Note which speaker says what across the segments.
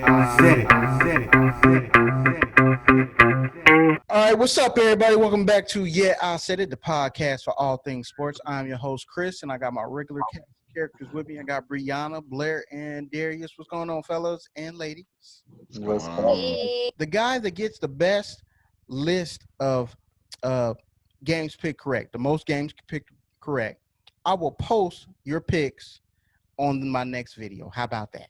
Speaker 1: I said it. I said it. I said it.
Speaker 2: All right, what's up, everybody? Welcome back to I Said It, the podcast for all things sports. I'm your host, Chris, and I got my regular characters with me. I got Brianna, Blair, and Darius. What's going on, fellas and ladies?
Speaker 3: What's up?
Speaker 2: The guy that gets the best list of games picked correct, the most games picked correct, I will post your picks on my next video. How about that?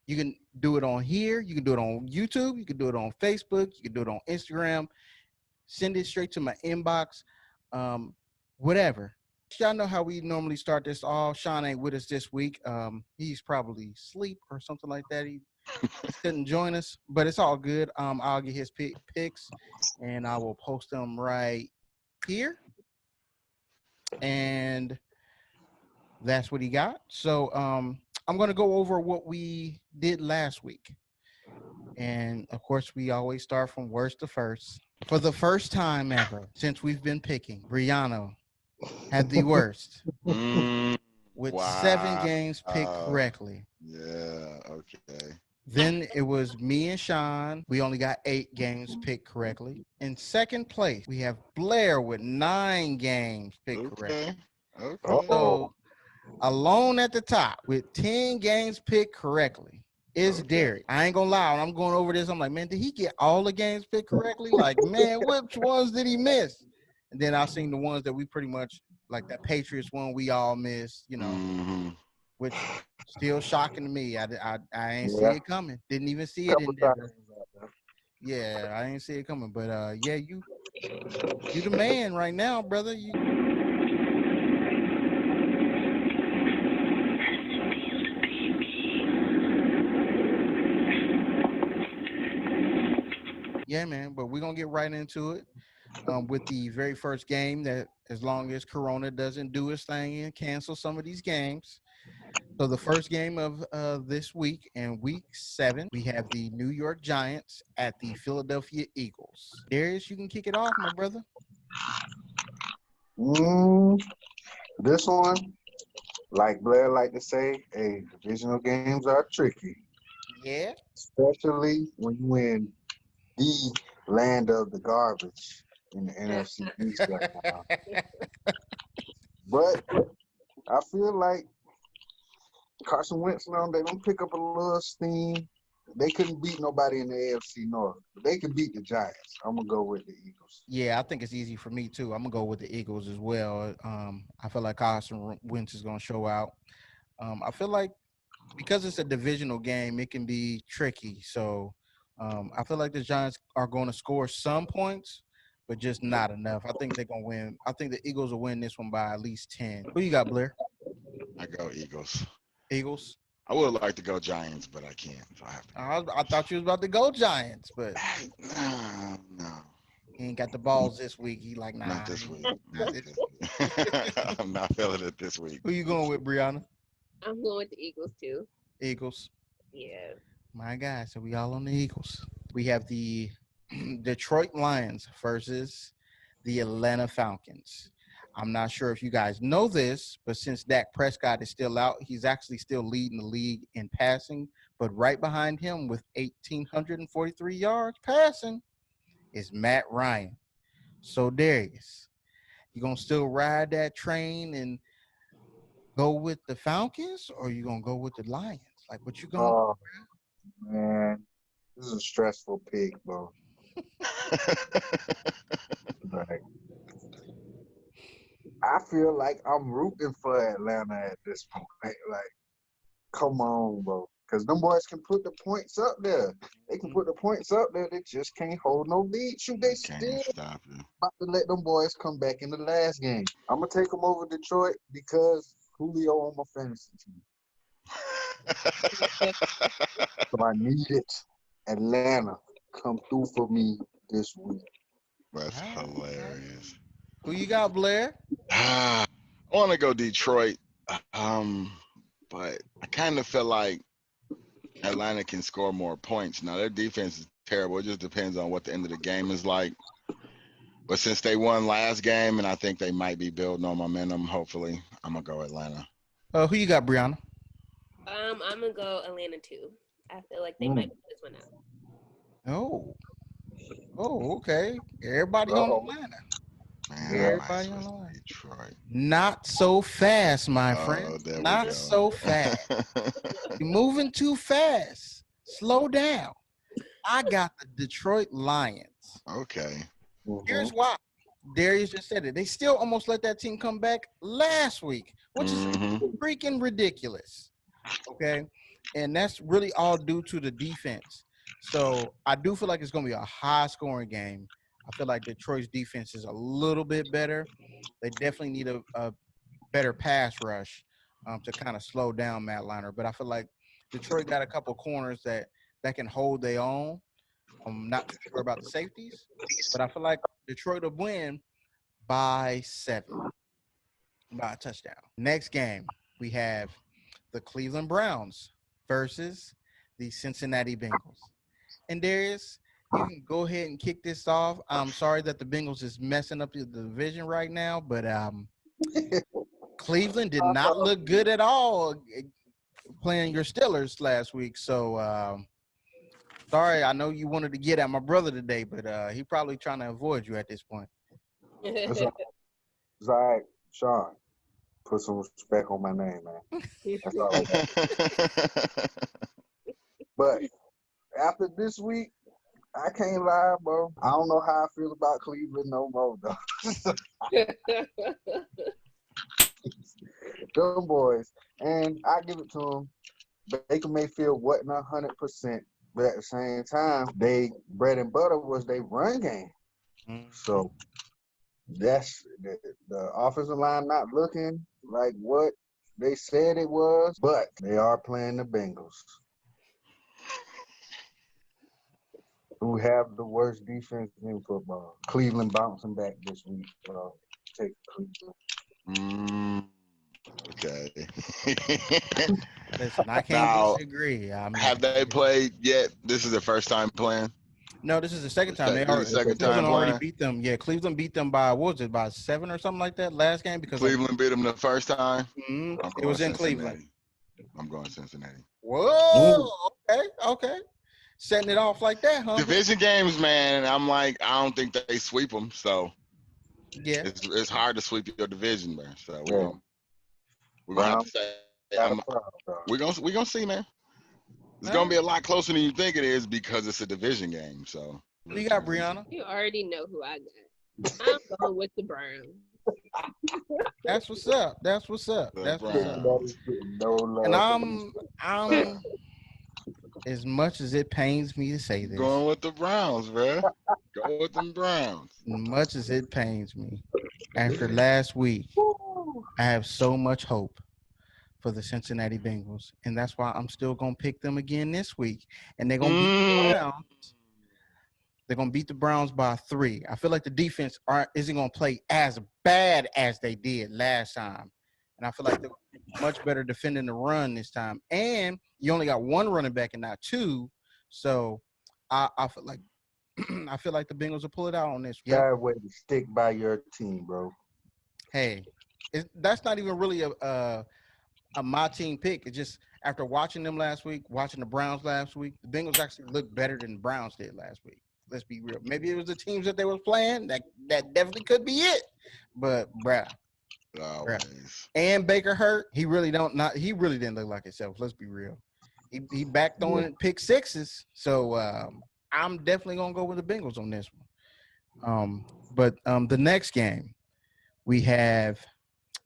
Speaker 2: You can do it on here. You can do it on YouTube. You can do it on Facebook. You can do it on Instagram. Send it straight to my inbox. Whatever. Y'all know how we normally start this off. Sean ain't with us this week. He's probably asleep or something like that. He couldn't join us, but it's all good. I'll get his picks, and I will post them right here. And that's what he got. So I'm going to go over what we did last week. And, of course, we always start from worst to first. For the first time ever since we've been picking, Brianna had the worst with 7 games picked correctly.
Speaker 3: Yeah, okay.
Speaker 2: Then it was me and Sean. We only got 8 games picked correctly. In second place, we have Blair with 9 games picked correctly.
Speaker 3: Okay.
Speaker 2: So alone at the top with 10 games picked correctly is Derek. I ain't gonna lie. When I'm going over this, I'm like, man, did he get all the games picked correctly? Like, man, which ones did he miss? And then I seen the ones that we pretty much, like that Patriots one we all missed, which still shocking to me. I ain't see it coming. Didn't even see it in Denver. Yeah, I ain't see it coming. But yeah, you the man right now, brother. Yeah, man, but we're going to get right into it with the very first game that as long as Corona doesn't do its thing and cancel some of these games. So the first game of this week and week 7, we have the New York Giants at the Philadelphia Eagles. Darius, you can kick it off, my brother.
Speaker 4: This one, like Blair like to say, divisional games are tricky.
Speaker 2: Yeah.
Speaker 4: Especially when you in the land of the garbage in the NFC East right now. But I feel like Carson Wentz, they don't pick up a little steam. They couldn't beat nobody in the AFC North. But they can beat the Giants. I'm going to go with the Eagles.
Speaker 2: Yeah, I think it's easy for me, too. I'm going to go with the Eagles as well. I feel like Carson Wentz is going to show out. I feel like because it's a divisional game, it can be tricky. So I feel like the Giants are going to score some points, but just not enough. I think they're going to win. I think the Eagles will win this one by at least 10. Who you got, Blair?
Speaker 3: I go Eagles.
Speaker 2: Eagles?
Speaker 3: I would like to go Giants, but I can't. So I have to.
Speaker 2: I thought you was about to go Giants, but
Speaker 3: No.
Speaker 2: he ain't got the balls this week. He like, nah.
Speaker 3: Not this week. Not this week. I'm not feeling it this week.
Speaker 2: Who you going with, Brianna?
Speaker 5: I'm going with the Eagles, too.
Speaker 2: Eagles.
Speaker 5: Yeah.
Speaker 2: My God, so we all on the Eagles. We have the Detroit Lions versus the Atlanta Falcons. I'm not sure if you guys know this, but since Dak Prescott is still out, he's actually still leading the league in passing. But right behind him with 1,843 yards passing is Matt Ryan. So, Darius, you going to still ride that train and go with the Falcons, or you going to go with the Lions? Like, what you going to
Speaker 4: do? Man, this is a stressful pick, bro. Like, I feel like I'm rooting for Atlanta at this point. Like, come on, bro. Because them boys can put the points up there. They can put the points up there. They just can't hold no lead. Shoot, they still about to let them boys come back in the last game. I'm going to take them over Detroit because Julio on my fantasy team. So I need it. Atlanta, come through for me this week.
Speaker 3: That's hilarious.
Speaker 2: Who you got, Blair?
Speaker 3: I want to go Detroit, but I kind of feel like Atlanta can score more points. Now, their defense is terrible. It just depends on what the end of the game is like. But since they won last game, and I think they might be building on momentum, hopefully, I'm going to go Atlanta.
Speaker 2: Who you got, Brianna?
Speaker 5: I'm going to go Atlanta, too. I feel like they might put this one out.
Speaker 2: Oh, okay. Everybody on
Speaker 4: Uh-oh.
Speaker 2: Atlanta.
Speaker 3: Man,
Speaker 4: Yeah.
Speaker 3: I might
Speaker 2: Everybody
Speaker 3: switch
Speaker 2: on Atlanta.
Speaker 3: to Detroit.
Speaker 2: Not so fast, my friend.
Speaker 3: Oh, there we
Speaker 2: Not
Speaker 3: go.
Speaker 2: so fast. You're moving too fast. Slow down. I got the Detroit Lions.
Speaker 3: Okay.
Speaker 2: Here's why. Darius just said it. They still almost let that team come back last week, which is freaking ridiculous. Okay. And that's really all due to the defense. So I do feel like it's going to be a high scoring game. I feel like Detroit's defense is a little bit better. They definitely need a better pass rush to kind of slow down Matt Leinart. But I feel like Detroit got a couple corners that can hold their own. I'm not too sure about the safeties, but I feel like Detroit will win by 7, by a touchdown. Next game, we have the Cleveland Browns versus the Cincinnati Bengals. And Darius, you can go ahead and kick this off. I'm sorry that the Bengals is messing up the division right now, but Cleveland did not look good at all playing your Steelers last week. So sorry, I know you wanted to get at my brother today, but he probably trying to avoid you at this point.
Speaker 4: It's all right, Sean. Put some respect on my name, man. That's all I got. But after this week, I can't lie, bro. I don't know how I feel about Cleveland no more, though. Them boys. And I give it to them. Baker Mayfield wasn't 100%, but at the same time, they bread and butter was their run game. So that's the offensive line not looking like what they said it was, but they are playing the Bengals, who have the worst defense in football. Cleveland bouncing back this week. Take Cleveland.
Speaker 3: Okay.
Speaker 2: Listen, I can't
Speaker 3: Now,
Speaker 2: disagree. I mean,
Speaker 3: have they played yet? This is their first time playing?
Speaker 2: No, this is the second time.
Speaker 3: This is the second time
Speaker 2: Cleveland already
Speaker 3: playing?
Speaker 2: beat them. Yeah, Cleveland beat them by, what was it, by 7 or something like that last game? Because
Speaker 3: Cleveland beat them the first time?
Speaker 2: it
Speaker 3: I'm
Speaker 2: was
Speaker 3: going
Speaker 2: in Cleveland.
Speaker 3: I'm going Cincinnati.
Speaker 2: Whoa, okay. Setting it off like that, huh?
Speaker 3: Division games, man, I'm like, I don't think they sweep them. So
Speaker 2: Yeah.
Speaker 3: it's hard to sweep your division, man. So we're gonna have to say, we're gonna see, man. It's gonna be a lot closer than you think it is because it's a division game. So
Speaker 2: Who you got, Brianna?
Speaker 5: You already know who I got. I'm going with the Browns.
Speaker 2: That's what's up. That's what's up.
Speaker 3: The
Speaker 2: That's what's up.
Speaker 3: Browns.
Speaker 2: And I'm as much as it pains me to say this,
Speaker 3: Going with the Browns, bro. Go with them Browns.
Speaker 2: much as it pains me, after last week, I have so much hope for the Cincinnati Bengals, and that's why I'm still gonna pick them again this week. And they're gonna beat the Browns. They're gonna beat the Browns by 3. I feel like the defense isn't gonna play as bad as they did last time, and I feel like they're much better defending the run this time. And you only got 1 running back and not 2, so I feel like I feel like the Bengals will pull it out on this.
Speaker 4: Yeah, way to stick by your team, bro.
Speaker 2: Hey, that's not even really a my team pick. It's just after watching them last week, watching the Browns last week, the Bengals actually looked better than the Browns did last week. Let's be real. Maybe it was the teams that they were playing. That definitely could be it. But bruh. And Baker hurt. He really didn't look like himself. Let's be real. He back throwing pick sixes. So I'm definitely gonna go with the Bengals on this one. But the next game we have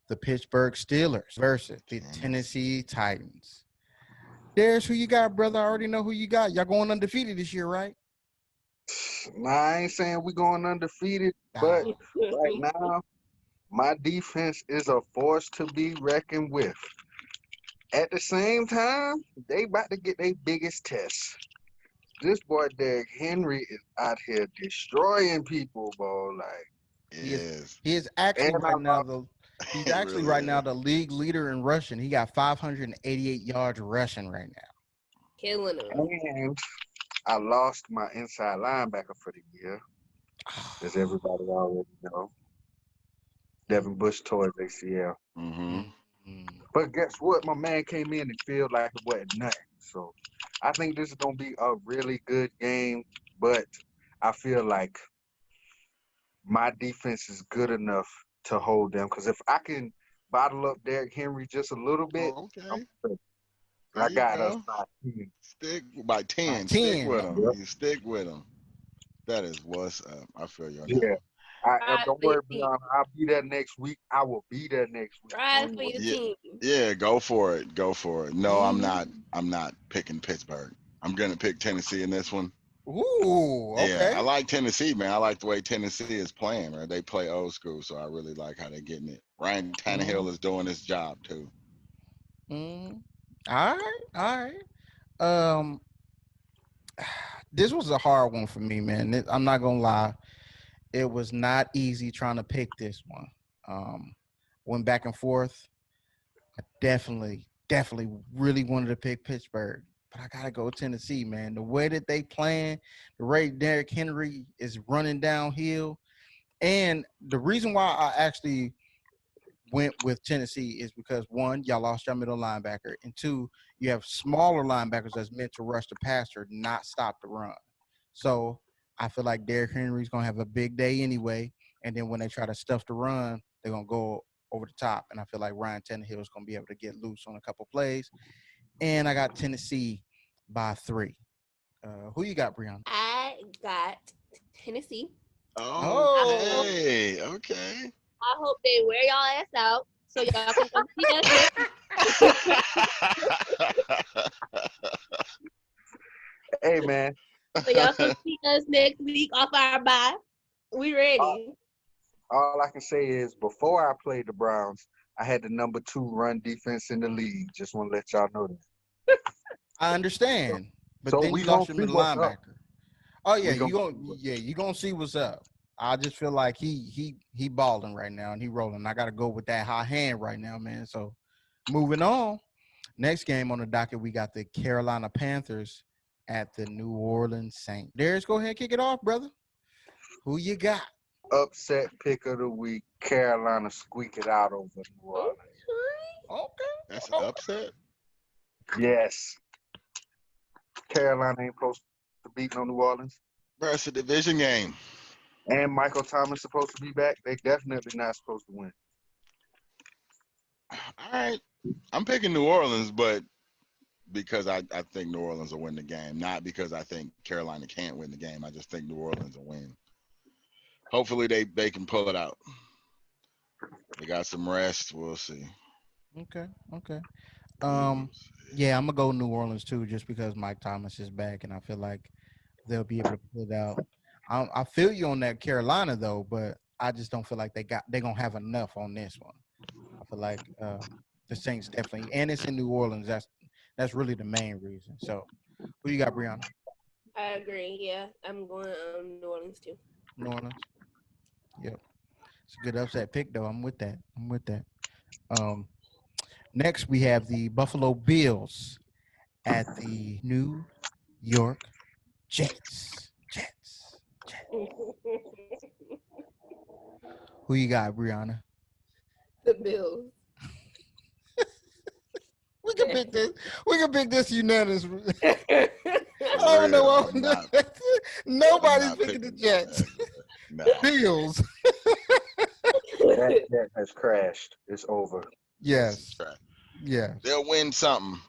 Speaker 2: the Pittsburgh Steelers versus the Tennessee Titans. There's who you got, brother. I already know who you got. Y'all going undefeated this year, right?
Speaker 4: Nah, I ain't saying we going undefeated, but right now, my defense is a force to be reckoned with. At the same time, they about to get their biggest test. This boy Derrick Henry is out here destroying people, bro. Like
Speaker 2: he is actually right now he's actually right now the league leader in rushing. He got 588 yards rushing right now.
Speaker 5: Killing him.
Speaker 4: And I lost my inside linebacker for the year, as everybody already know. Devin Bush tore his ACL. But guess what? My man came in and felt like it wasn't nothing. So I think this is gonna be a really good game, but I feel like my defense is good enough to hold them. Because if I can bottle up Derrick Henry just a little bit,
Speaker 3: Oh,
Speaker 4: I'm
Speaker 3: okay.
Speaker 4: good.
Speaker 3: There
Speaker 4: I
Speaker 3: you
Speaker 4: got us
Speaker 3: go.
Speaker 4: by 10.
Speaker 3: Stick by
Speaker 2: By
Speaker 3: 10. Stick
Speaker 2: 10.
Speaker 3: with them.
Speaker 4: Yep.
Speaker 3: You stick with them. That is what's up. I feel you on that
Speaker 4: Yeah.
Speaker 3: one.
Speaker 5: Ride
Speaker 4: Don't
Speaker 5: for your
Speaker 4: worry,
Speaker 5: team.
Speaker 4: Brianna. I'll be there next week. I will be there next week.
Speaker 5: Ride
Speaker 4: Don't
Speaker 5: for
Speaker 4: worry.
Speaker 5: your
Speaker 3: Yeah,
Speaker 5: team.
Speaker 3: yeah. Go for it. Go for it. No, I'm
Speaker 2: Mhm.
Speaker 3: not. I'm not picking Pittsburgh. I'm gonna pick Tennessee in this one.
Speaker 2: Ooh,
Speaker 3: Yeah, I
Speaker 2: okay.
Speaker 3: like Tennessee, man. I like the way Tennessee is playing, right? They play old school, so I really like how they're getting it. Ryan Tannehill
Speaker 2: Mhm.
Speaker 3: is doing his job too.
Speaker 2: Mhm. All right. All right. Um, this was a hard one for me, man. I'm not gonna lie. It was not easy trying to pick this one. Went back and forth. I definitely really wanted to pick Pittsburgh, but I gotta go Tennessee, man. The way that they playing, the rate Derrick Henry is running downhill, and the reason why I actually went with Tennessee is because one, y'all lost your middle linebacker, and two, you have smaller linebackers that's meant to rush the passer, not stop the run. So I feel like Derrick Henry's gonna have a big day anyway, and then when they try to stuff the run, they're gonna go over the top. And I feel like Ryan Tannehill is gonna be able to get loose on a couple plays. And I got Tennessee by 3. Who you got, Brianna?
Speaker 5: I got Tennessee. I hope
Speaker 2: Oh,
Speaker 3: Okay, okay.
Speaker 5: I hope they wear y'all ass out so y'all can come see us next.
Speaker 4: Hey, man.
Speaker 5: So y'all can see us next week off our bye. We
Speaker 4: All,
Speaker 5: ready.
Speaker 4: all I can say is before I played the Browns, I had the number 2 run defense in the league. Just want to let y'all know that.
Speaker 2: I understand, but
Speaker 4: So
Speaker 2: then
Speaker 4: we
Speaker 2: you
Speaker 4: gonna
Speaker 2: lost your
Speaker 4: see
Speaker 2: middle
Speaker 4: what's up.
Speaker 2: linebacker. Oh yeah,
Speaker 4: We gonna see what's
Speaker 2: you gonna see what's up. I just feel like he balling right now and he rolling. I gotta go with that high hand right now, man. So moving on. Next game on the docket, we got the Carolina Panthers at the New Orleans Saints. Darius, go ahead, kick it off, brother. Who you got?
Speaker 4: upset pick of the week. Carolina squeak it out over New
Speaker 5: Okay.
Speaker 4: Orleans.
Speaker 2: Okay.
Speaker 3: That's an
Speaker 2: Okay.
Speaker 3: upset.
Speaker 4: Yes. Carolina ain't supposed to beat no New Orleans.
Speaker 3: Bro, it's a division game.
Speaker 4: And Michael Thomas supposed to be back. They definitely not supposed to win.
Speaker 3: All right. I'm picking New Orleans, but because I think New Orleans will win the game, not because I think Carolina can't win the game. I just think New Orleans will win. Hopefully they can pull it out. They got some rest. We'll see.
Speaker 2: Okay. Okay.
Speaker 3: We'll see.
Speaker 2: Yeah, I'm gonna go New Orleans too, just because Mike Thomas is back, and I feel like they'll be able to pull it out. I feel you on that Carolina though, but I just don't feel like they're gonna have enough on this one. I feel like the Saints definitely, and it's in New Orleans. That's really the main reason. So, who you got, Brianna?
Speaker 5: I agree. Yeah, I'm going New Orleans too.
Speaker 2: New Orleans. Yep, it's a good upset pick though. I'm with that. I'm with that. Um, Next we have the Buffalo Bills at the New York Jets. Jets. Who you got, Brianna?
Speaker 5: The Bills.
Speaker 2: We can pick this. We can pick this unanimous.
Speaker 3: For
Speaker 2: I don't know
Speaker 3: real,
Speaker 2: what.
Speaker 3: I'm
Speaker 2: Nobody's
Speaker 3: not
Speaker 2: picking the
Speaker 3: picking
Speaker 2: Jets.
Speaker 3: no.
Speaker 2: Bills.
Speaker 4: That has crashed. It's over.
Speaker 2: Yes. Yes.
Speaker 3: They'll win something.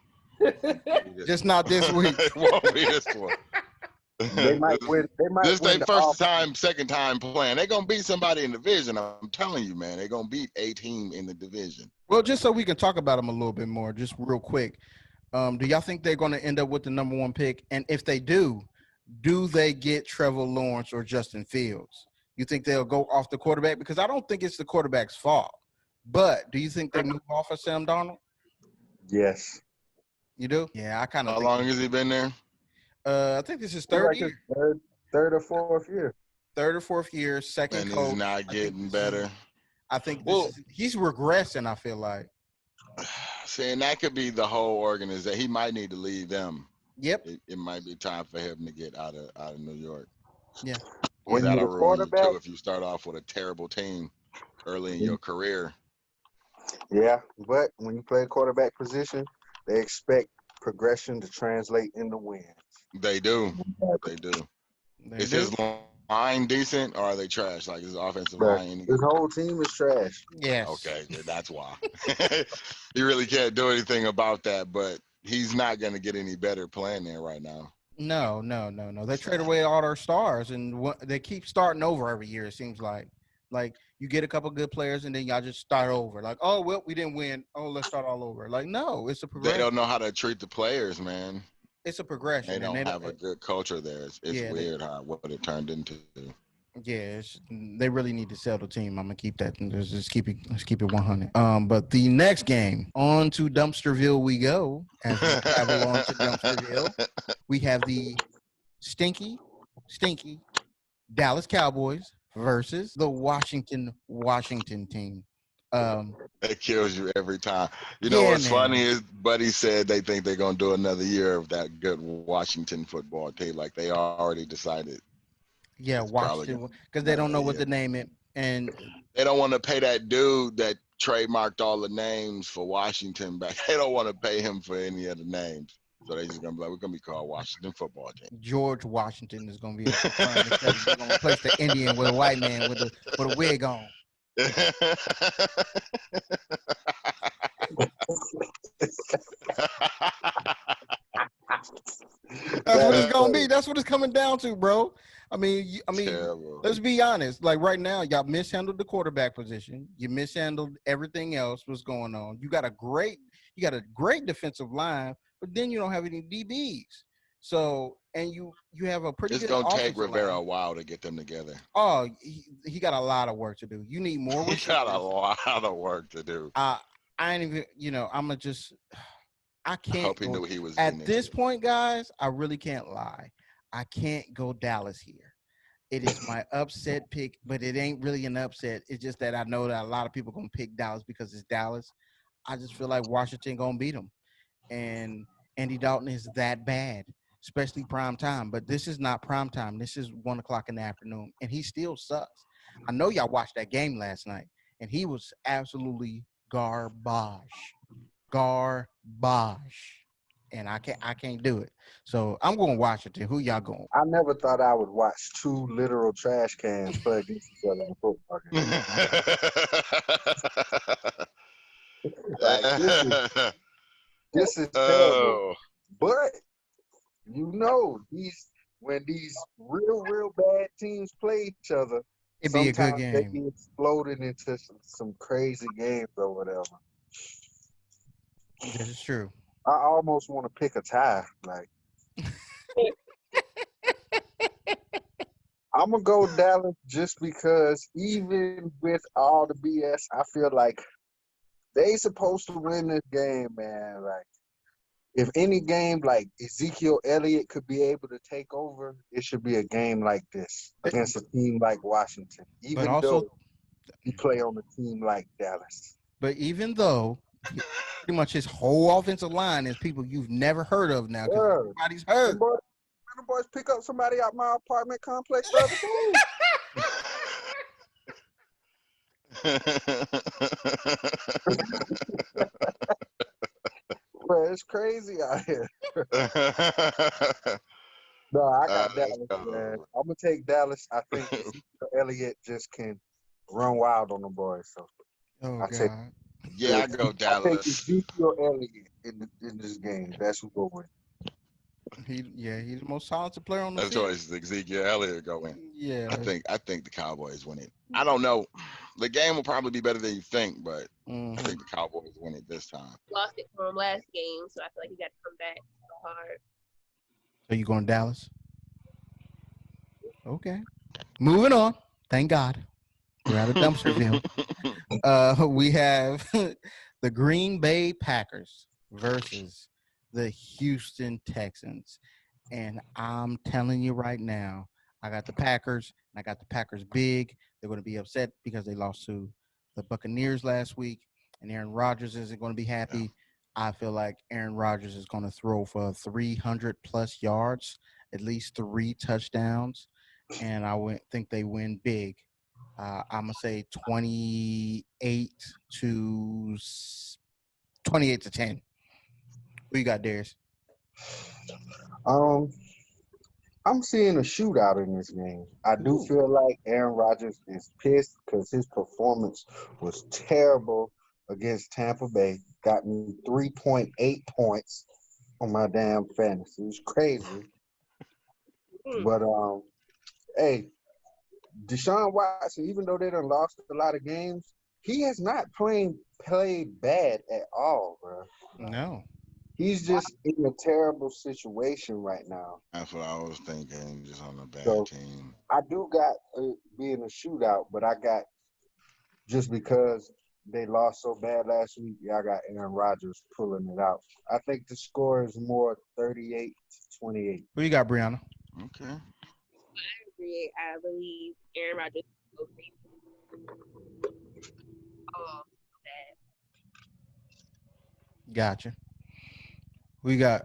Speaker 2: Just not this week.
Speaker 3: It won't be this one.
Speaker 4: They might win. They might
Speaker 3: This
Speaker 4: win
Speaker 3: they
Speaker 4: the
Speaker 3: first
Speaker 4: off.
Speaker 3: time, second time playing. They're gonna beat somebody in the division. I'm telling you, man. They're gonna beat a team in the division.
Speaker 2: Well, just so we can talk about them a little bit more, just real quick. Do y'all think they're going to end up with the number 1 pick? And if they do they get Trevor Lawrence or Justin Fields? You think they'll go off the quarterback? Because I don't think it's the quarterback's fault. But do you think they move off of Sam Darnold?
Speaker 4: Yes.
Speaker 2: You do? Yeah, I kind of
Speaker 3: How
Speaker 2: think.
Speaker 3: long has he been there?
Speaker 2: I think this is
Speaker 4: It's
Speaker 2: third
Speaker 4: like
Speaker 2: year,
Speaker 4: his third or fourth year.
Speaker 2: third or fourth year, second
Speaker 3: And he's
Speaker 2: coach.
Speaker 3: not getting better.
Speaker 2: I think
Speaker 3: Well,
Speaker 2: he's regressing. I feel like.
Speaker 3: saying that could be the whole organization. He might need to leave them.
Speaker 2: Yep.
Speaker 3: It might be time for him to get out of New York.
Speaker 2: Yeah.
Speaker 3: Because
Speaker 4: When
Speaker 3: that'll
Speaker 4: you're the
Speaker 3: ruin you
Speaker 4: quarterback,
Speaker 3: too if you start off with a terrible team early in your career.
Speaker 4: yeah. But when you play the quarterback position, they expect progression to translate into wins.
Speaker 3: They do. They do.
Speaker 2: They
Speaker 3: Is
Speaker 2: do.
Speaker 3: his line decent or are they trash? Like his offensive
Speaker 4: But
Speaker 3: line?
Speaker 4: his whole team is trash.
Speaker 2: Yes.
Speaker 3: Okay, then that's why. You really can't do anything about that, but he's not going to get any better playing there right now.
Speaker 2: No. They trade away all their stars, and they keep starting over every year. It seems like you get a couple good players, and then y'all just start over. Like, oh well, we didn't win. Oh, let's start all over. Like, no, it's a
Speaker 3: They
Speaker 2: progression.
Speaker 3: don't know how to treat the players, man.
Speaker 2: It's a
Speaker 3: They
Speaker 2: progression, and
Speaker 3: don't
Speaker 2: they
Speaker 3: have a good culture there. It's
Speaker 2: Yeah,
Speaker 3: weird how what it turned into.
Speaker 2: they really need to sell the team. I'm gonna keep that and just keep it. Let's keep it 100. But the next game, on to Dumpsterville we go. As we travel on to Dumpsterville, we have the stinky Dallas Cowboys versus the Washington team.
Speaker 3: It kills you every time. You know
Speaker 2: Yeah,
Speaker 3: what's
Speaker 2: man.
Speaker 3: funny is Buddy said they think they're gonna do another year of that good Washington football team. Like they already decided.
Speaker 2: Yeah,
Speaker 3: It's probably
Speaker 2: Washington, because they don't know what to name it, and
Speaker 3: they don't want to pay that dude that trademarked all the names for Washington back. They don't want to pay him for any of the names. So they just gonna be like, we're gonna be called Washington Football Team.
Speaker 2: George Washington is gonna be up front because we're gonna replace the Indian with a white man with a wig on. That's what it's gonna be. That's what it's coming down to, bro. I mean,
Speaker 3: Terrible.
Speaker 2: let's be honest. Like right now, y'all mishandled the quarterback position. You mishandled everything else. What's going on? You got a great defensive line, but then you don't have any DBs. So, and you have a pretty
Speaker 3: It's
Speaker 2: good
Speaker 3: gonna take
Speaker 2: offensive
Speaker 3: Rivera
Speaker 2: line.
Speaker 3: a while to get them together.
Speaker 2: Oh, he got a lot of work to do. You need more
Speaker 3: He
Speaker 2: receivers.
Speaker 3: got a lot of work to do.
Speaker 2: I ain't even. I'm gonna just. I
Speaker 3: I
Speaker 2: can't
Speaker 3: hope he
Speaker 2: go
Speaker 3: knew he was
Speaker 2: at
Speaker 3: in
Speaker 2: this point, guys. I really can't lie. I can't go Dallas here. It is my upset pick, but it ain't really an upset. It's just that I know that a lot of people gonna pick Dallas because it's Dallas. I just feel like Washington gonna beat them, and Andy Dalton is that bad, especially prime time. But this is not prime time. This is 1:00 in the afternoon, and he still sucks. I know y'all watched that game last night, and he was absolutely garbage. And I can't do it. So I'm going Washington. Who y'all going?
Speaker 4: I never thought I would watch two literal trash cans play against each other in a football game. Like this is terrible.
Speaker 3: Oh,
Speaker 4: But when these real bad teams play each other,
Speaker 2: It'd be a good
Speaker 4: sometimes they
Speaker 2: game.
Speaker 4: be exploding into some crazy games or whatever.
Speaker 2: This is true.
Speaker 4: I almost want to pick a tie. Like I'm gonna go Dallas just because even with all the BS, I feel like they supposed to win this game, man. Like if any game like Ezekiel Elliott could be able to take over, it should be a game like this against a team like Washington. Even
Speaker 2: But also,
Speaker 4: though you play on a team like Dallas.
Speaker 2: but even though pretty much his whole offensive line is people you've never heard of now because
Speaker 4: Yeah.
Speaker 2: everybody's hurt.
Speaker 4: The boys pick up somebody out my apartment complex the other day. Bro, it's crazy out here. No, I got Dallas, man. I'm gonna take Dallas. I think Ezekiel Elliott just can run wild on the boys. So
Speaker 2: Oh
Speaker 4: I take
Speaker 2: God.
Speaker 3: yeah, I go
Speaker 4: I take
Speaker 3: Dallas.
Speaker 4: Ezekiel Elliott in this game. That's who go win.
Speaker 2: He's the most talented player on the
Speaker 3: That's
Speaker 2: field.
Speaker 3: choice. Ezekiel Elliott go in.
Speaker 2: Yeah.
Speaker 3: I think the Cowboys win it. I don't know. The game will probably be better than you think, but I think the Cowboys win it this time.
Speaker 5: Lost it for him last game, so I feel like he got to come back hard.
Speaker 2: So you going Dallas? Okay. Moving on. Thank God. We're out of Dumpsterville. We have the Green Bay Packers versus the Houston Texans. And I'm telling you right now, I got the Packers, and I got the Packers big. They're going to be upset because they lost to the Buccaneers last week, and Aaron Rodgers isn't going to be happy. Yeah. I feel like Aaron Rodgers is going to throw for 300-plus yards, at least 3 touchdowns, and I think they win big. I'm going to say 28 to 10. Who you got, Darius?
Speaker 4: I'm seeing a shootout in this game. I do
Speaker 2: Ooh.
Speaker 4: feel like Aaron Rodgers is pissed because his performance was terrible against Tampa Bay. Got me 3.8 points on my damn fantasy. It was crazy.
Speaker 5: Mm.
Speaker 4: But hey, Deshaun Watson, even though they done lost a lot of games, he has not played bad at all, bro.
Speaker 2: No.
Speaker 4: He's just in a terrible situation right now.
Speaker 3: That's what I was thinking. Just on a bad
Speaker 4: So
Speaker 3: team.
Speaker 4: I do got being a shootout, but I got just because they lost so bad last week, I got Aaron Rodgers pulling it out. I think the score is more 38-28.
Speaker 2: Who you got, Brianna?
Speaker 3: Okay.
Speaker 5: I believe Aaron Rodgers will go crazy. Oh, bad.
Speaker 2: Gotcha. Who you got?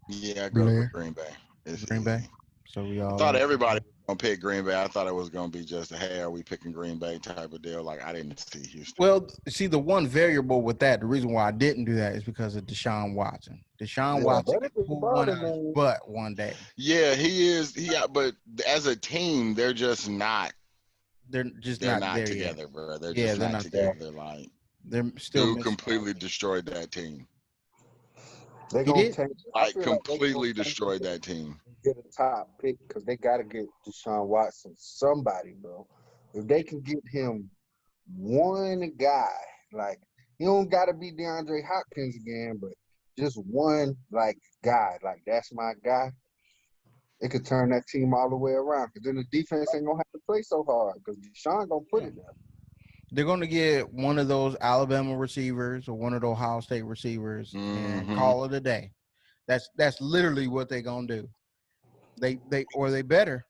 Speaker 3: Yeah, I go
Speaker 2: Blair.
Speaker 3: with Green Bay. It's
Speaker 2: Green Bay.
Speaker 3: easy.
Speaker 2: So we
Speaker 3: I
Speaker 2: all.
Speaker 3: thought everybody was gonna pick Green Bay. I thought it was gonna be just a hey, are we picking Green Bay type of deal. Like I didn't see Houston.
Speaker 2: Well, see, the one variable with that, the reason why I didn't do that is because of Deshaun Watson. Deshaun
Speaker 4: Yeah,
Speaker 2: Watson
Speaker 4: better
Speaker 2: can
Speaker 4: than
Speaker 2: pull one out of his
Speaker 4: Baltimore.
Speaker 2: butt one day.
Speaker 3: Yeah, he is. But as a team, they're just not.
Speaker 2: They're just
Speaker 3: They're
Speaker 2: not
Speaker 3: not
Speaker 2: there
Speaker 3: together,
Speaker 2: yet.
Speaker 3: bro. They're
Speaker 2: Yeah,
Speaker 3: just
Speaker 2: they're
Speaker 3: not
Speaker 2: not there.
Speaker 3: together. Like
Speaker 2: They're still
Speaker 3: dude
Speaker 2: missing.
Speaker 3: completely destroyed that team.
Speaker 4: They're
Speaker 2: He
Speaker 4: gonna
Speaker 2: did.
Speaker 4: tank. I
Speaker 3: Like
Speaker 4: feel like they're gonna
Speaker 3: completely
Speaker 4: tank
Speaker 3: destroyed
Speaker 4: and
Speaker 3: that team.
Speaker 4: get a top pick because they gotta get Deshaun Watson. Somebody, bro. If they can get him one guy, like he don't gotta be DeAndre Hopkins again, but just one like guy, like that's my guy. It could turn that team all the way around because then the defense ain't gonna have to play so hard because Deshaun gonna put it there.
Speaker 2: They're going to get one of those Alabama receivers or one of the Ohio State receivers and
Speaker 3: Mhm.
Speaker 2: call it a day. That's literally what they're going to do. They better.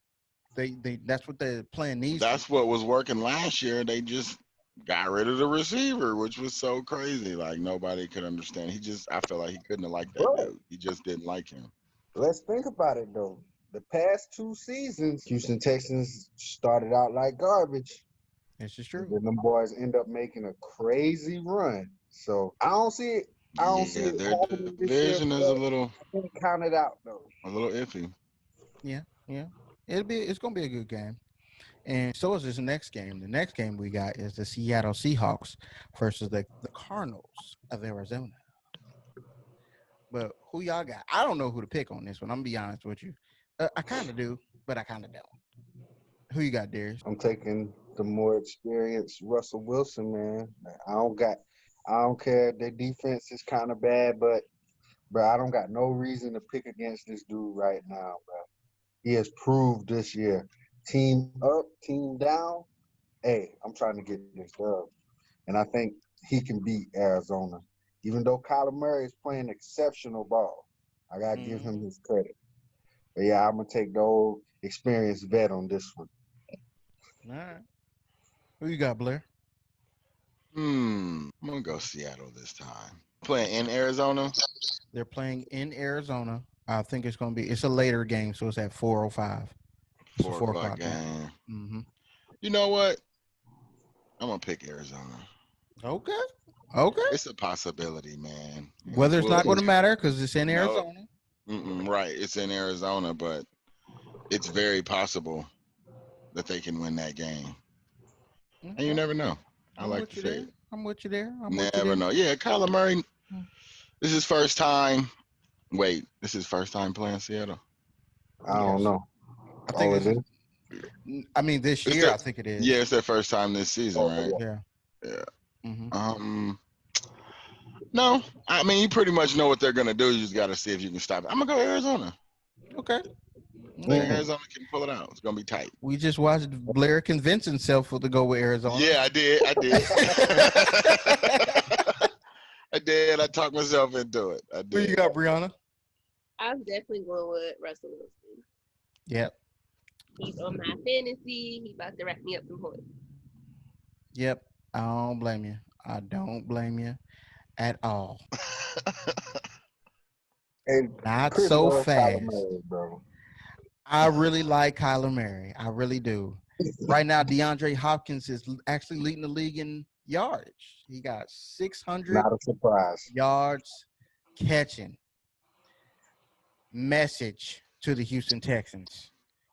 Speaker 2: They that's what the plan needs.
Speaker 3: That's what was working last year. They just got rid of the receiver, which was so crazy. Like nobody could understand. I felt like he couldn't have liked that
Speaker 4: But
Speaker 3: dude. He just didn't like him.
Speaker 4: let's think about it though. The past 2 seasons, Houston Texans started out like garbage.
Speaker 2: This is
Speaker 4: And
Speaker 2: true.
Speaker 4: then them boys end up making a crazy run. So I don't see it. I don't see
Speaker 3: Yeah,
Speaker 4: it
Speaker 3: their
Speaker 4: happening this year.
Speaker 3: division is
Speaker 4: But
Speaker 3: a little
Speaker 4: I can't count it out though.
Speaker 3: iffy.
Speaker 2: Yeah. It's going to be a good game. And so is this next game. The next game we got is the Seattle Seahawks versus the Cardinals of Arizona. But who y'all got? I don't know who to pick on this one. I'm going to be honest with you. I kind of do, but I kind of don't. Who you got, Darius?
Speaker 4: I'm taking the more experienced Russell Wilson, man. I don't care. Their defense is kind of bad, but bro, I don't got no reason to pick against this dude right now, bro. He has proved this year. Team up, team down. Hey, I'm trying to get this dub. And I think he can beat Arizona. Even though Kyler Murray is playing exceptional ball. I gotta give him his credit. But yeah, I'm gonna take the old experienced vet on this one.
Speaker 2: All right. Who you got, Blair?
Speaker 3: I'm gonna go Seattle this time. Playing in Arizona.
Speaker 2: They're playing in Arizona. I think it's a later game, so it's at 4:05. It's a
Speaker 3: 4
Speaker 2: 4
Speaker 3: o'clock
Speaker 2: o'clock game.
Speaker 3: game.
Speaker 2: Mm-hmm.
Speaker 3: You know what? I'm gonna pick Arizona.
Speaker 2: Okay.
Speaker 3: It's a possibility, man.
Speaker 2: Weather's not going to matter because it's in
Speaker 3: No.
Speaker 2: Arizona.
Speaker 3: Right, it's in Arizona, but it's very possible that they can win that game.
Speaker 2: Okay.
Speaker 3: And you never know. I
Speaker 2: I'm
Speaker 3: like
Speaker 2: with
Speaker 3: to
Speaker 2: you
Speaker 3: say
Speaker 2: there.
Speaker 3: it.
Speaker 2: I'm with you there.
Speaker 3: Never know. Yeah, Kyler Murray. This is his first time. Wait, this is his first time playing Seattle.
Speaker 4: I don't know.
Speaker 2: I think
Speaker 4: it is.
Speaker 2: this
Speaker 3: It's
Speaker 2: year, I think it is.
Speaker 3: Yeah, it's their first time this season, right?
Speaker 2: Yeah.
Speaker 3: Yeah.
Speaker 2: Mm-hmm.
Speaker 3: No, I mean you pretty much know what they're gonna do. You just gotta see if you can stop it. I'm gonna go Arizona.
Speaker 2: Okay.
Speaker 3: I think Arizona can pull it out. It's gonna be tight.
Speaker 2: We just watched Blair convince himself to go with Arizona.
Speaker 3: Yeah, I did. I did. I talked myself into it. I did.
Speaker 2: Who you got, Brianna?
Speaker 5: I'm definitely going with Russell Wilson.
Speaker 2: Yep.
Speaker 5: He's on my fantasy. He about to rack me up some points.
Speaker 2: Yep. I don't blame you. I don't blame you at all.
Speaker 4: And
Speaker 2: Not
Speaker 4: Chris
Speaker 2: so
Speaker 4: loves
Speaker 2: fast.
Speaker 4: Kyler Murray, bro.
Speaker 2: I really like Kyler Murray. I really do. Right now, DeAndre Hopkins is actually leading the league in yardage. He got 600
Speaker 4: Not a surprise.
Speaker 2: yards catching. message to the Houston Texans.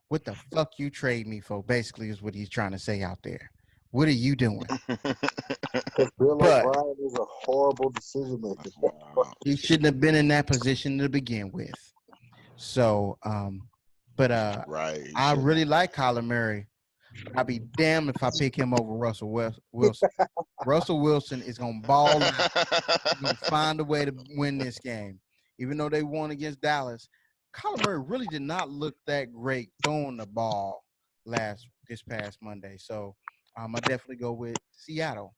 Speaker 2: What the fuck you trade me for? Basically, is what he's trying to say out there. What are you doing?
Speaker 4: Because Bill
Speaker 2: But-
Speaker 4: O'Brien is a horrible decision maker.
Speaker 3: Wow.
Speaker 2: He shouldn't have been in that position to begin with. So,
Speaker 3: Right. he
Speaker 2: I
Speaker 3: shouldn't
Speaker 2: really
Speaker 3: have.
Speaker 2: like Kyler Murray. I'd be damned if I pick him over Russell Wilson. Russell Wilson is gonna ball out. He's gonna find a way to win this game. Even though they won against Dallas, Kyler Murray really did not look that great throwing the ball this past Monday. So I definitely go with Seattle,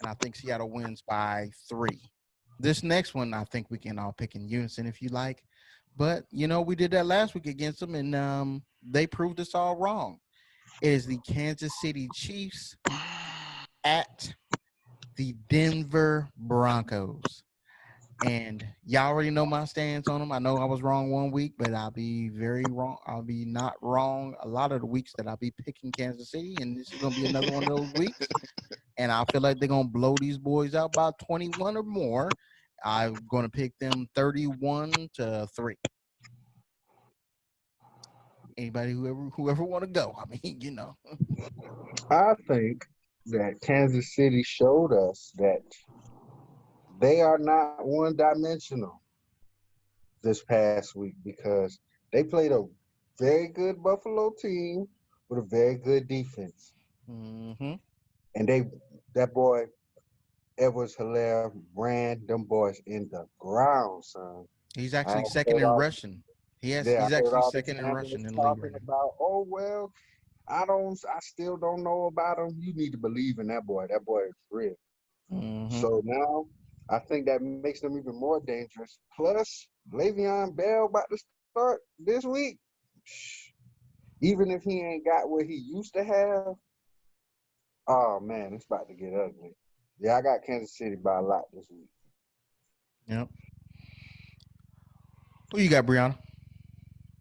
Speaker 2: and I think Seattle wins by 3. This next one, I think we can all pick in unison if you like. But, we did that last week against them, and they proved us all wrong. It is the Kansas City Chiefs at the Denver Broncos. And y'all already know my stance on them. I know I was wrong one week, but I'll be very wrong. I'll be not wrong a lot of the weeks that I'll be picking Kansas City, and this is going to be another one of those weeks. And I feel like they're going to blow these boys out by 21 or more. I'm going to pick them 31-3. Anybody, whoever want to go. I mean,
Speaker 4: I think that Kansas City showed us that they are not one-dimensional this past week because they played a very good Buffalo team with a very good defense.
Speaker 2: Mm-hmm.
Speaker 4: And that boy, Edwards Hilaire, ran them boys in the ground, son.
Speaker 2: He's
Speaker 4: I
Speaker 2: actually second in
Speaker 4: heard all-
Speaker 2: rushing. He's
Speaker 4: I heard
Speaker 2: actually
Speaker 4: all
Speaker 2: second
Speaker 4: these
Speaker 2: in rushing
Speaker 4: analysts
Speaker 2: in the league
Speaker 4: talking
Speaker 2: right now.
Speaker 4: about, oh, well, I still don't know about him. You need to believe in that boy. That boy is real.
Speaker 2: Mm-hmm.
Speaker 4: So now I think that makes them even more dangerous. Plus, Le'Veon Bell about to start this week. Even if he ain't got what he used to have, oh man, it's about to get ugly. Yeah, I got Kansas City by a lot this week.
Speaker 2: Yep. Who you got, Brianna?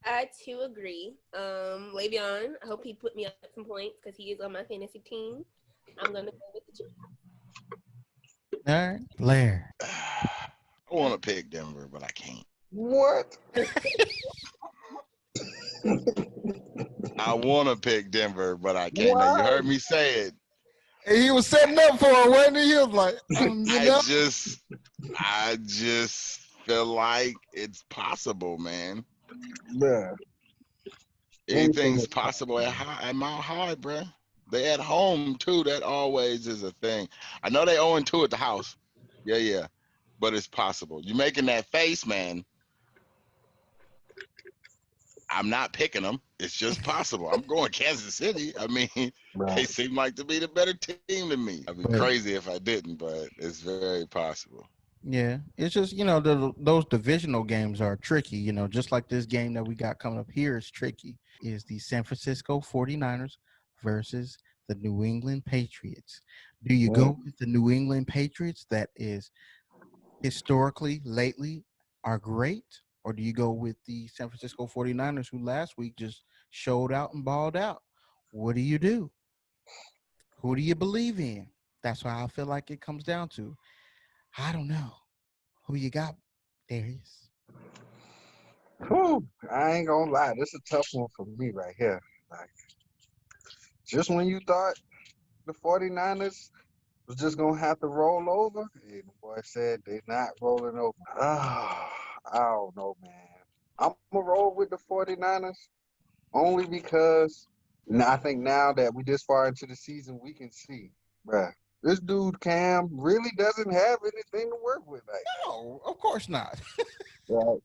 Speaker 5: I too agree. Le'Veon, I hope he put me up some points because he is on my fantasy team. I'm gonna go with the Chiefs.
Speaker 2: All right, Blair.
Speaker 3: I want to pick Denver, but I can't.
Speaker 4: What?
Speaker 3: I want to pick Denver, but I can't. Now, you
Speaker 4: Why?
Speaker 3: heard me say it.
Speaker 2: He was setting up for it, wasn't he? He was like,
Speaker 3: I just feel like it's possible, man.
Speaker 4: Bruh.
Speaker 3: Anything's possible at Mile High, bruh. They at home too. That always is a thing. I know they 0-2 at the house. Yeah. But it's possible. You making that face, man. I'm not picking them. It's just possible. I'm going Kansas City. I mean, they seem like to be the better team than me. I'd be crazy if I didn't, but it's very possible.
Speaker 2: Yeah, it's just those divisional games are tricky. Just like this game that we got coming up here is tricky. Is the San Francisco 49ers versus the New England Patriots? Do you go with the New England Patriots that is historically lately are great, or do you go with the San Francisco 49ers who last week just showed out and balled out? What do you do? Who do you believe in? That's why I feel like it comes down to. I don't know. Who you got, Darius?
Speaker 4: Whew, I ain't gonna lie. This is a tough one for me right here. Like, just when you thought the 49ers was just gonna have to roll over, hey, the boy said they're not rolling over. I don't know, man. I'm gonna roll with the 49ers only because I think now that we this far into the season, we can see, bruh, this dude Cam really doesn't have anything to work with. Like,
Speaker 2: No, of course not.
Speaker 4: right?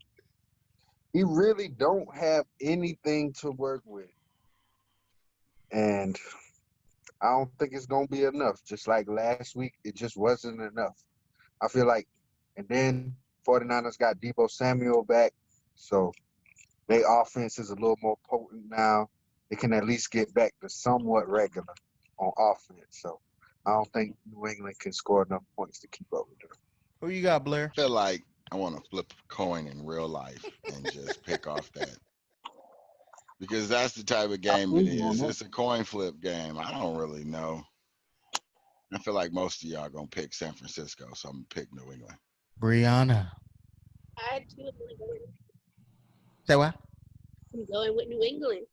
Speaker 4: He really don't have anything to work with. And I don't think it's going to be enough. Just like last week, it just wasn't enough. I feel like, and then 49ers got Deebo Samuel back. So their offense is a little more potent now. They can at least get back to somewhat regular on offense. So I don't think New England can score enough points to keep up with them.
Speaker 2: Who you got, Blair?
Speaker 3: I feel like I want to flip a coin in real life and just pick off that. Because that's the type of game it is. It's a coin flip game. I don't really know. I feel like most of y'all going to pick San Francisco, so I'm going to pick New England.
Speaker 2: Brianna.
Speaker 5: I too am gonna go with
Speaker 2: Say what?
Speaker 5: I'm going with New England.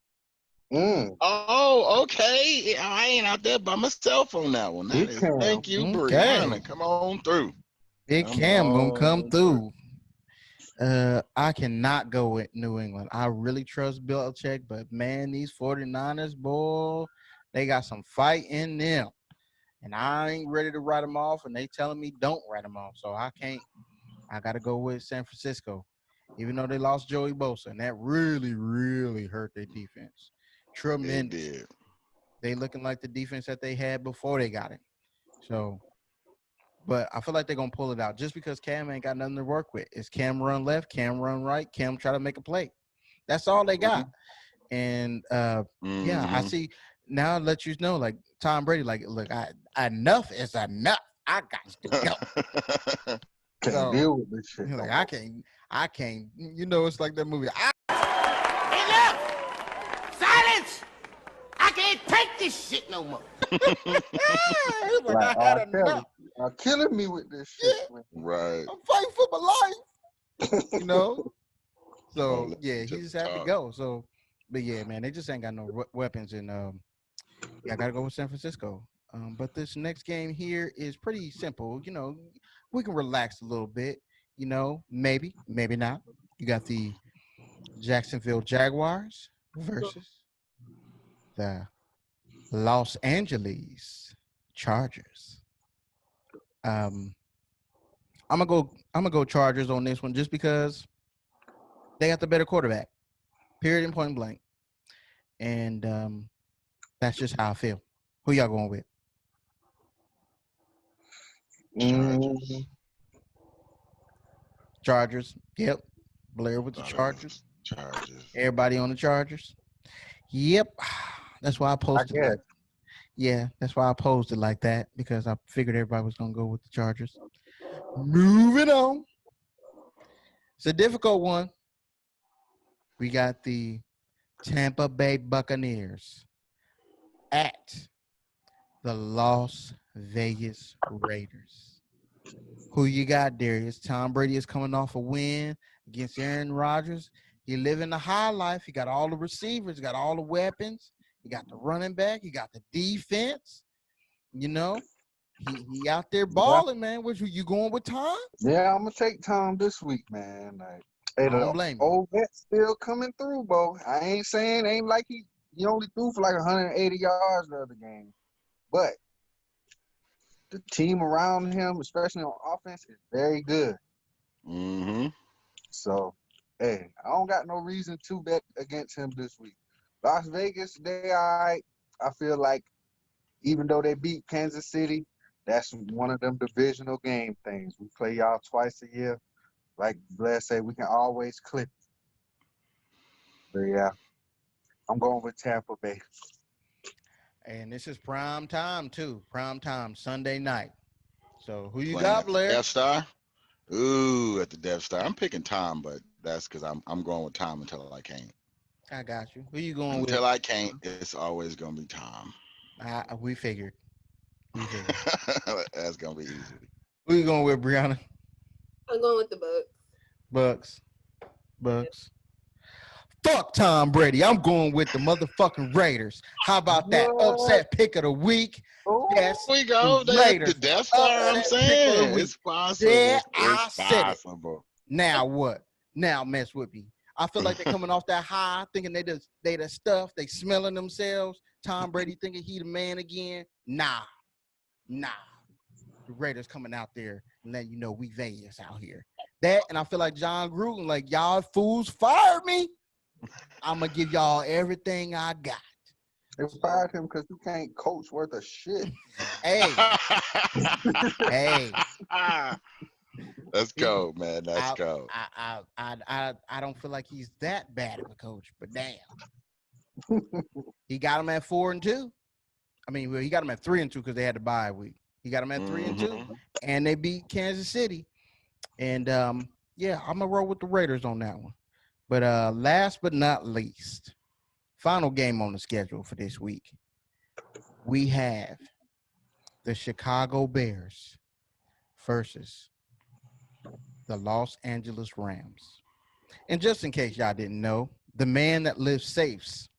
Speaker 3: Oh, okay. Yeah, I ain't out there by myself on that one. That
Speaker 4: Big
Speaker 3: is,
Speaker 4: Cam.
Speaker 3: thank you,
Speaker 2: Okay.
Speaker 3: Brianna. Come on through.
Speaker 2: Big
Speaker 3: Come
Speaker 2: Cam gonna come
Speaker 3: on
Speaker 2: through. I cannot go with New England. I really trust Belichick, but man, these 49ers, boy, they got some fight in them. And I ain't ready to write them off, and they telling me don't write them off. So I can't. I got to go with San Francisco, even though they lost Joey Bosa, and that really, really hurt their defense.
Speaker 3: It
Speaker 2: Tremendous.
Speaker 3: did.
Speaker 2: They looking like the defense that they had before they got it. So, but I feel like they're going to pull it out just because Cam ain't got nothing to work with. It's Cam run left, Cam run right, Cam try to make a play. That's all they got. And, yeah, I
Speaker 3: Mhm.
Speaker 2: see – now let you know, like Tom Brady, like, look, enough is enough. I got to go.
Speaker 4: Can't
Speaker 2: So,
Speaker 4: deal with this shit.
Speaker 2: He's like,
Speaker 4: no
Speaker 2: I can't. You know, it's like that movie.
Speaker 6: Enough! Silence! I can't take this shit no more.
Speaker 2: He's like,
Speaker 4: more. Like,
Speaker 2: I had
Speaker 4: R. Kelly
Speaker 2: enough.
Speaker 4: are killing me with this shit. Man.
Speaker 3: Right.
Speaker 2: I'm fighting for my life. You know. So
Speaker 3: Oh,
Speaker 2: yeah, he
Speaker 3: just
Speaker 2: just had to
Speaker 3: talk.
Speaker 2: go. So, but yeah, man, they just ain't got no weapons. And yeah, I gotta go with San Francisco. But this next game here is pretty simple. You know, we can relax a little bit. You know, maybe not. You got the Jacksonville Jaguars versus the Los Angeles Chargers. I'm gonna go Chargers on this one just because they got the better quarterback. Period and point blank. And that's just how I feel. Who y'all going with?
Speaker 3: Chargers.
Speaker 2: Chargers. Yep. Blair with the Chargers.
Speaker 3: Chargers.
Speaker 2: Everybody on the Chargers. Yep. That's why I posted
Speaker 4: guess.
Speaker 2: like. Yeah, that's why I posed it like that because I figured everybody was gonna go with the Chargers. Moving on. It's a difficult one. We got the Tampa Bay Buccaneers at the Las Vegas Raiders. Who you got, Darius? Tom Brady is coming off a win against Aaron Rodgers. He living the high life. He got all the receivers, got all the weapons. He got the running back. He got the defense. You know, he out there balling, man. Which you going with Tom?
Speaker 4: Yeah, I'm gonna take Tom this week, man. Like, hey,
Speaker 2: I don't
Speaker 4: the
Speaker 2: blame you.
Speaker 4: old vet still coming through, bro. I ain't saying ain't like he only threw for like 180 yards the other game, but the team around him, especially on offense, is very good.
Speaker 3: Mm-hmm.
Speaker 4: So, hey, I don't got no reason to bet against him this week. Las Vegas, they all right. I feel like even though they beat Kansas City, that's one of them divisional game things. We play y'all twice a year. Like Blair said, we can always clip it. But yeah, I'm going with Tampa Bay.
Speaker 2: And this is prime time too. Prime time Sunday night. So who you
Speaker 3: Playing
Speaker 2: got,
Speaker 3: at the
Speaker 2: Blair?
Speaker 3: Death Star. Ooh, at the Death Star. I'm picking Tom, but that's because I'm going with Tom until I can't.
Speaker 2: I got you. Who you going
Speaker 3: Until
Speaker 2: with?
Speaker 3: I can't, it's always gonna be Tom.
Speaker 2: We figured.
Speaker 3: That's gonna be easy.
Speaker 2: Who you going with, Brianna?
Speaker 5: I'm going with the Bucks.
Speaker 2: Bucks. Fuck Tom Brady. I'm going with the motherfucking Raiders. How about that upset pick of the week?
Speaker 4: Oh,
Speaker 2: Yes,
Speaker 3: We go.
Speaker 2: the
Speaker 3: They at the
Speaker 2: Raiders.
Speaker 3: Death Star. I'm
Speaker 2: Upset pick of the
Speaker 3: saying
Speaker 2: week.
Speaker 3: it's possible.
Speaker 2: Yeah, I
Speaker 3: It's
Speaker 2: said it.
Speaker 3: possible.
Speaker 2: Now what? Now mess with me. I feel like they're coming off that high, thinking they the stuff. They smelling themselves. Tom Brady thinking he the man again. Nah. The Raiders coming out there and letting you know we Vegas out here. That and I feel like John Gruden, like y'all fools fired me. I'm gonna give y'all everything I got.
Speaker 4: they fired him because he can't coach worth a shit.
Speaker 2: Hey.
Speaker 3: Let's go, man. Let's go.
Speaker 2: I don't feel like he's that bad of a coach, but damn. He got him at 4-2. I mean, well, he got him at 3-2 because they had the bye week. He got him at 3-2, and they beat Kansas City. And yeah, I'm gonna roll with the Raiders on that one. But last but not least, final game on the schedule for this week, we have the Chicago Bears versus the Los Angeles Rams. And just in case y'all didn't know, the man that lives safes,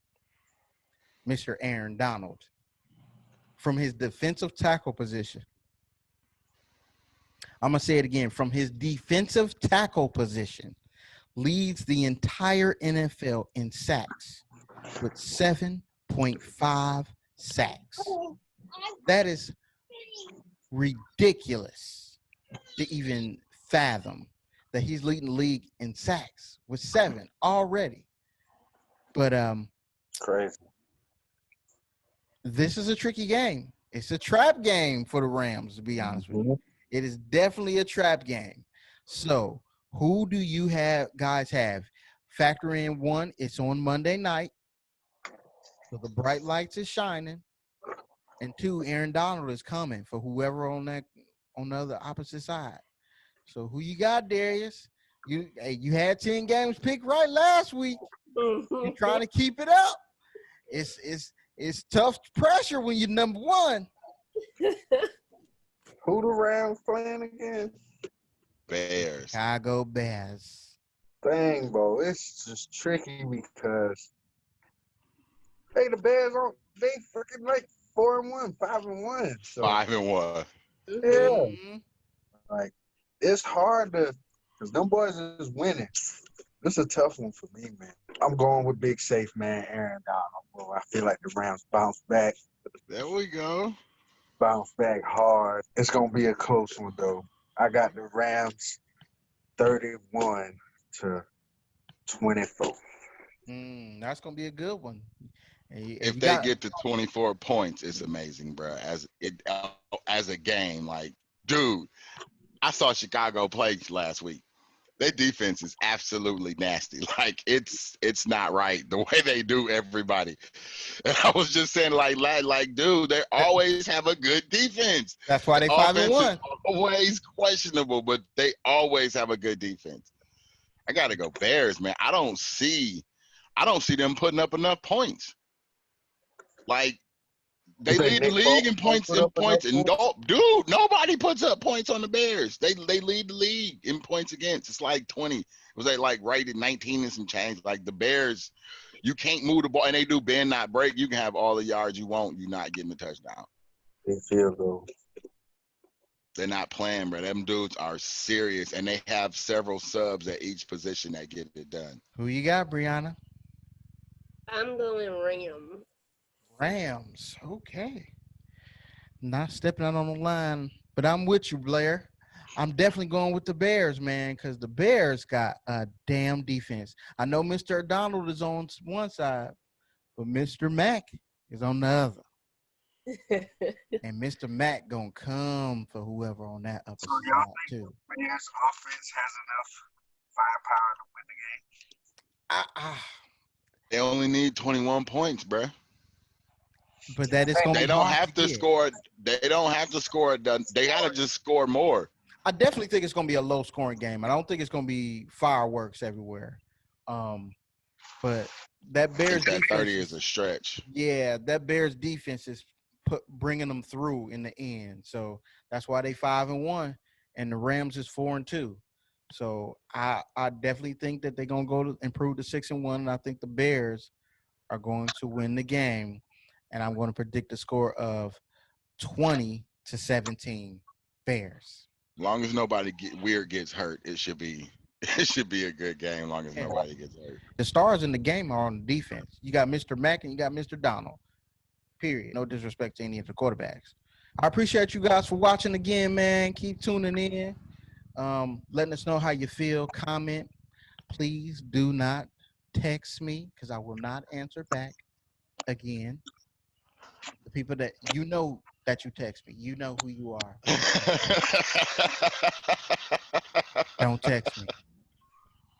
Speaker 2: Mr. Aaron Donald, from his defensive tackle position. I'm going to say it again. From his defensive tackle position, leads the entire NFL in sacks with 7.5 sacks. That is ridiculous to even fathom that he's leading the league in sacks with 7 already. But
Speaker 4: Crazy.
Speaker 2: this is a tricky game. It's a trap game for the Rams, to be honest with you. It is definitely a trap game. So who do you guys have? Factor in one, it's on Monday night. So the bright lights is shining. And 2, Aaron Donald is coming for whoever on the other opposite side. So who you got, Darius? You had 10 games picked right last week. You're trying to keep it up. It's tough pressure when you're number 1.
Speaker 4: Who the Rams playing again?
Speaker 3: Bears.
Speaker 2: Chicago Bears.
Speaker 4: Dang, bro, it's just tricky because the Bears they freaking like 4-1, 5-1. So
Speaker 3: 5-1.
Speaker 4: yeah,
Speaker 2: Mhm.
Speaker 4: like it's hard because them boys is winning. This is a tough one for me, man. I'm going with big safe man, Aaron Donald. Bro, I feel like the Rams bounce back
Speaker 3: There we go.
Speaker 4: hard. It's gonna be a close one though. I got the Rams 31-24.
Speaker 2: That's gonna be a good one.
Speaker 3: If they get to 24 points, it's amazing, bro. As a game, like, dude, I saw Chicago play last week. Their defense is absolutely nasty. Like, it's not right the way they do everybody. And I was just saying, like, dude, they always have a good defense.
Speaker 2: That's why they
Speaker 3: Offense
Speaker 2: 5-1.
Speaker 3: is always questionable, but they always have a good defense. I gotta go Bears, man. I don't see them putting up enough points. Like, they lead the league in points, and dude, nobody puts up points on the Bears. They lead the league in points against. It's like 20. It was like right at 19 and some change. Like, the Bears, you can't move the ball, and they do bend not break. You can have all the yards you want. You're not getting a touchdown.
Speaker 4: They field goal.
Speaker 3: They're not playing, bro. Them dudes are serious, and they have several subs at each position that get it done.
Speaker 2: Who you got, Brianna?
Speaker 5: I'm going Rams.
Speaker 2: Rams. Okay. Not stepping out on the line, but I'm with you, Blair. I'm definitely going with the Bears, man, because the Bears got a damn defense. I know Mr. Donald is on one side, but Mr. Mack is on the other. And Mr. Mack gonna come for whoever on that upper side too.
Speaker 4: Bears offense has enough firepower to win the game.
Speaker 3: They only need 21 points, bro.
Speaker 2: But that is gonna
Speaker 3: They
Speaker 2: be
Speaker 3: don't
Speaker 2: hard
Speaker 3: have to
Speaker 2: get.
Speaker 3: score. They don't have to score. They gotta just score more.
Speaker 2: I definitely think it's gonna be a low scoring game. I don't think it's gonna be fireworks everywhere. But that Bears
Speaker 3: That
Speaker 2: defense
Speaker 3: 30 is a stretch.
Speaker 2: Yeah, that Bears defense is bringing them through in the end. So that's why they 5-1, and the Rams is 4-2. So I definitely think that they're gonna go to improve to 6-1, and I think the Bears are going to win the game. And I'm going to predict a score of 20-17 Bears.
Speaker 3: As long as nobody gets hurt, it should be a good game. As long as nobody gets hurt.
Speaker 2: The stars in the game are on defense. You got Mr. Mack and you got Mr. Donald. Period. No disrespect to any of the quarterbacks. I appreciate you guys for watching again, man. Keep tuning in. Letting us know how you feel. Comment. Please do not text me because I will not answer back again. The people that you know that you text me, you know who you are. Don't text me.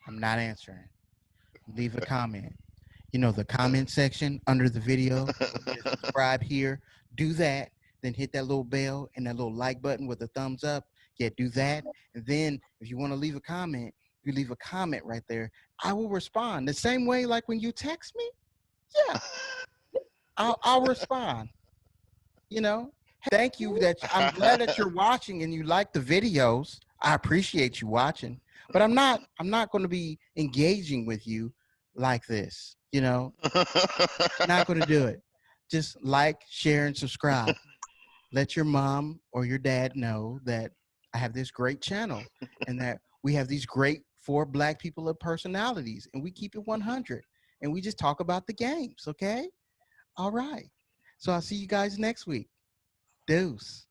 Speaker 2: I'm not answering. Leave a comment. You know, the comment section under the video. Subscribe here. Do that. Then hit that little bell and that little like button with a thumbs up. Yeah, do that. And then if you want to leave a comment, you leave a comment right there. I will respond the same way like when you text me. Yeah. I'll respond. You know, thank you. I'm glad that you're watching and you like the videos. I appreciate you watching, but I'm not going to be engaging with you like this. You know, not going to do it. Just like, share, and subscribe. Let your mom or your dad know that I have this great channel and that we have these great 4 black people of personalities, and we keep it 100 and we just talk about the games. Okay. All right. So I'll see you guys next week. Deuce.